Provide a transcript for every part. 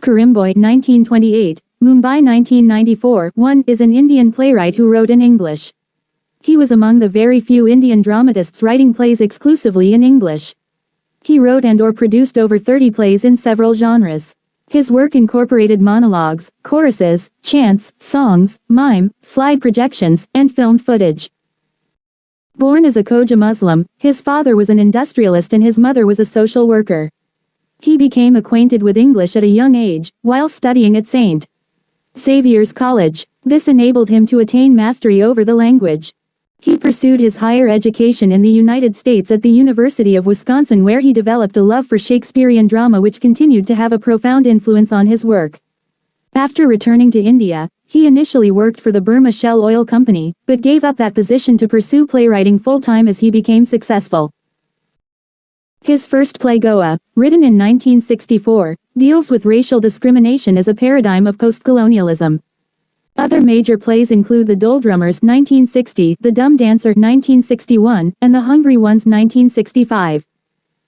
Currimbhoy 1928, Mumbai 1994. 1 is an Indian playwright who wrote in English. He was among the very few Indian dramatists writing plays exclusively in English. He wrote and/or produced over 30 plays in several genres. His work incorporated monologues, choruses, chants, songs, mime, slide projections, and filmed footage. Born as a Khoja Muslim, his father was an industrialist and his mother was a social worker. He became acquainted with English at a young age, while studying at St. Xavier's College. This enabled him to attain mastery over the language. He pursued his higher education in the United States at the University of Wisconsin, where he developed a love for Shakespearean drama which continued to have a profound influence on his work. After returning to India, he initially worked for the Burma Shell Oil Company, but gave up that position to pursue playwriting full-time as he became successful. His first play Goa, written in 1964, deals with racial discrimination as a paradigm of post-colonialism. Other major plays include The Doldrummers 1960, The Dumb Dancer 1961, and The Hungry Ones 1965.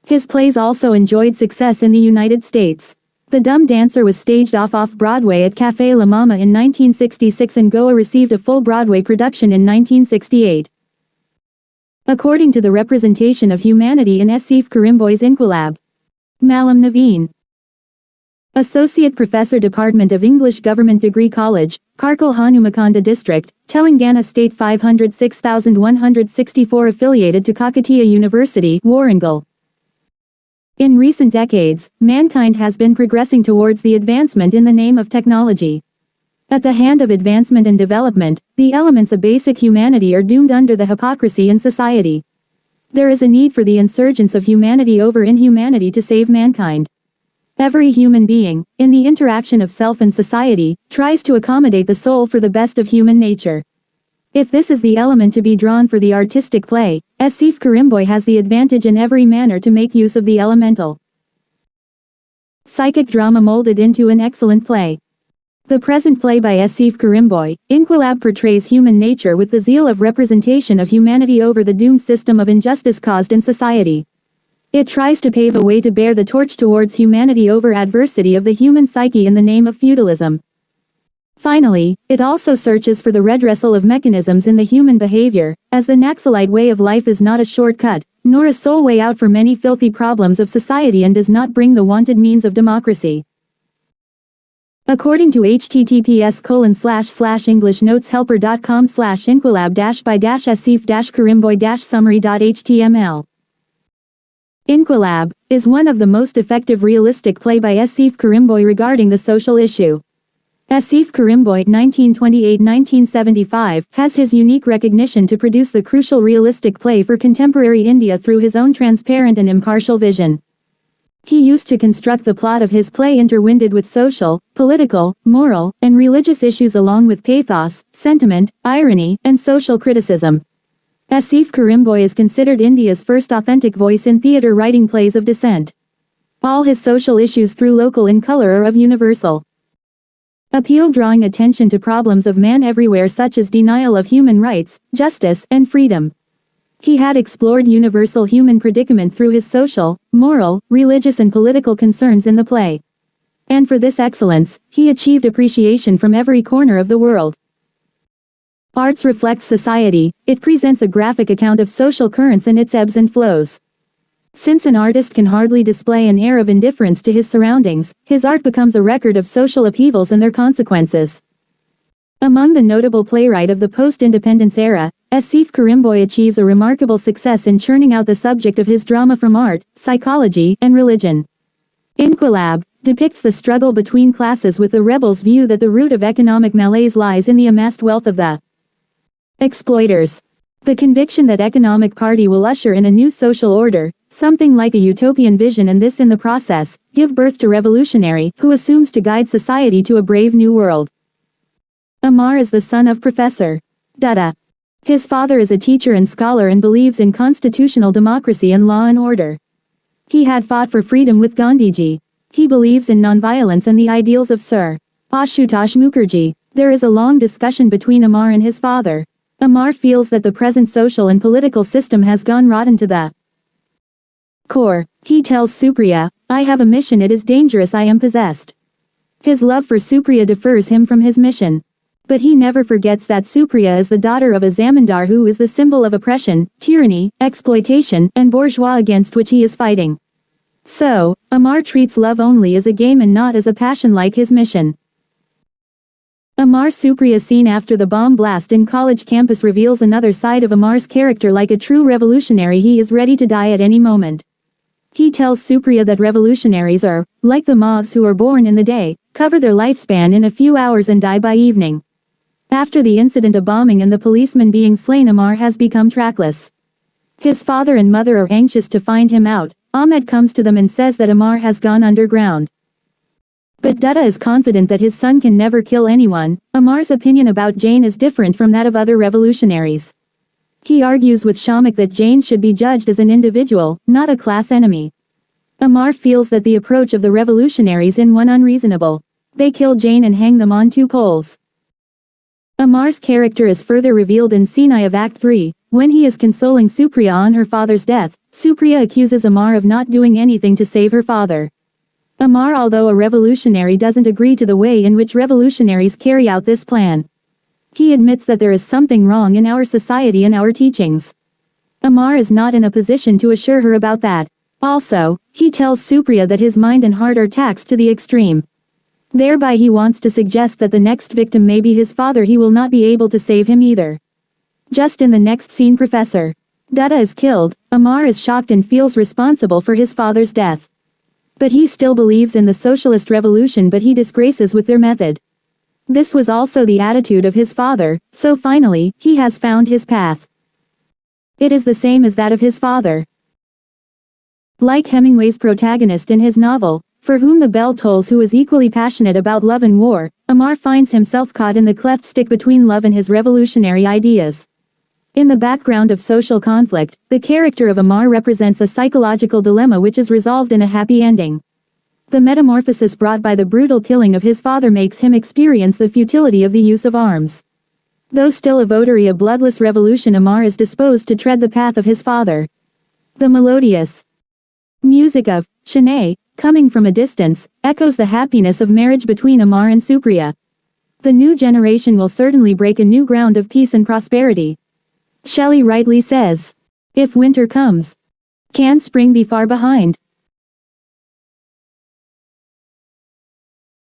His plays also enjoyed success in the United States. The Dumb Dancer was staged off-Broadway at Café La Mama in 1966 and Goa received a full Broadway production in 1968. According to the Representation of Humanity in Asif Currimbhoy's Inquilab. Malam Naveen, Associate Professor, Department of English, Government Degree College, Karkal Hanumakanda District, Telangana State. 506,164 affiliated to Kakatiya University, Warangal. In recent decades, mankind has been progressing towards the advancement in the name of technology. At the hand of advancement and development, the elements of basic humanity are doomed under the hypocrisy in society. There is a need for the insurgence of humanity over inhumanity to save mankind. Every human being, in the interaction of self and society, tries to accommodate the soul for the best of human nature. If this is the element to be drawn for the artistic play, Asif Currimbhoy has the advantage in every manner to make use of the elemental. Psychic drama molded into an excellent play. The present play by Asif Currimbhoy, Inquilab, portrays human nature with the zeal of representation of humanity over the doomed system of injustice caused in society. It tries to pave a way to bear the torch towards humanity over adversity of the human psyche in the name of feudalism. Finally, it also searches for the redressal of mechanisms in the human behavior, as the Naxalite way of life is not a shortcut, nor a sole way out for many filthy problems of society, and does not bring the wanted means of democracy. According to https://englishnotes-helper.com/inquilab-by-asif-currimbhoy-summary.html. Inquilab is one of the most effective realistic play by Asif Currimbhoy regarding the social issue. Asif Currimbhoy 1928-1975 has his unique recognition to produce the crucial realistic play for contemporary India through his own transparent and impartial vision. He used to construct the plot of his play intertwined with social, political, moral, and religious issues along with pathos, sentiment, irony, and social criticism. Asif Currimbhoy is considered India's first authentic voice in theatre writing plays of dissent. All his social issues through local in color are of universal appeal, drawing attention to problems of man everywhere such as denial of human rights, justice, and freedom. He had explored universal human predicament through his social, moral, religious and political concerns in the play. And for this excellence, he achieved appreciation from every corner of the world. Arts reflects society, it presents a graphic account of social currents and its ebbs and flows. Since an artist can hardly display an air of indifference to his surroundings, his art becomes a record of social upheavals and their consequences. Among the notable playwright of the post-independence era, Asif Currimbhoy achieves a remarkable success in churning out the subject of his drama from art, psychology, and religion. Inquilab depicts the struggle between classes with the rebel's view that the root of economic malaise lies in the amassed wealth of the exploiters. The conviction that economic party will usher in a new social order, something like a utopian vision, and this in the process, give birth to revolutionary, who assumes to guide society to a brave new world. Amar is the son of Professor Dutta. His father is a teacher and scholar and believes in constitutional democracy and law and order. He had fought for freedom with Gandhiji. He believes in nonviolence and the ideals of Sir Ashutosh Mukherjee. There is a long discussion between Amar and his father. Amar feels that the present social and political system has gone rotten to the core. He tells Supriya, "I have a mission, it is dangerous, I am possessed." His love for Supriya defers him from his mission. But he never forgets that Supriya is the daughter of a zamindar who is the symbol of oppression, tyranny, exploitation, and bourgeois against which he is fighting. So, Amar treats love only as a game and not as a passion like his mission. Amar Supriya scene after the bomb blast in college campus reveals another side of Amar's character. Like a true revolutionary, he is ready to die at any moment. He tells Supriya that revolutionaries are, like the moths who are born in the day, cover their lifespan in a few hours and die by evening. After the incident of bombing and the policeman being slain, Amar has become trackless. His father and mother are anxious to find him out. Ahmed comes to them and says that Amar has gone underground. But Dutta is confident that his son can never kill anyone. Amar's opinion about Jane is different from that of other revolutionaries. He argues with Shamik that Jane should be judged as an individual, not a class enemy. Amar feels that the approach of the revolutionaries is unreasonable. They kill Jane and hang them on 2 poles. Amar's character is further revealed in scene I of Act 3, when he is consoling Supriya on her father's death. Supriya accuses Amar of not doing anything to save her father. Amar, although a revolutionary, doesn't agree to the way in which revolutionaries carry out this plan. He admits that there is something wrong in our society and our teachings. Amar is not in a position to assure her about that. Also, he tells Supriya that his mind and heart are taxed to the extreme. Thereby he wants to suggest that the next victim may be his father. He will not be able to save him either. Just in the next scene, Professor Dutta is killed. Amar is shocked and feels responsible for his father's death. But he still believes in the socialist revolution, but he disgraces with their method. This was also the attitude of his father, so finally, he has found his path. It is the same as that of his father. Like Hemingway's protagonist in his novel, For Whom the Bell Tolls, who is equally passionate about love and war, Amar finds himself caught in the cleft stick between love and his revolutionary ideas. In the background of social conflict, the character of Amar represents a psychological dilemma which is resolved in a happy ending. The metamorphosis brought by the brutal killing of his father makes him experience the futility of the use of arms. Though still a votary of bloodless revolution, Amar is disposed to tread the path of his father. The melodious music of Shanae, coming from a distance, echoes the happiness of marriage between Amar and Supriya. The new generation will certainly break a new ground of peace and prosperity. Shelley rightly says, "If winter comes, can spring be far behind?"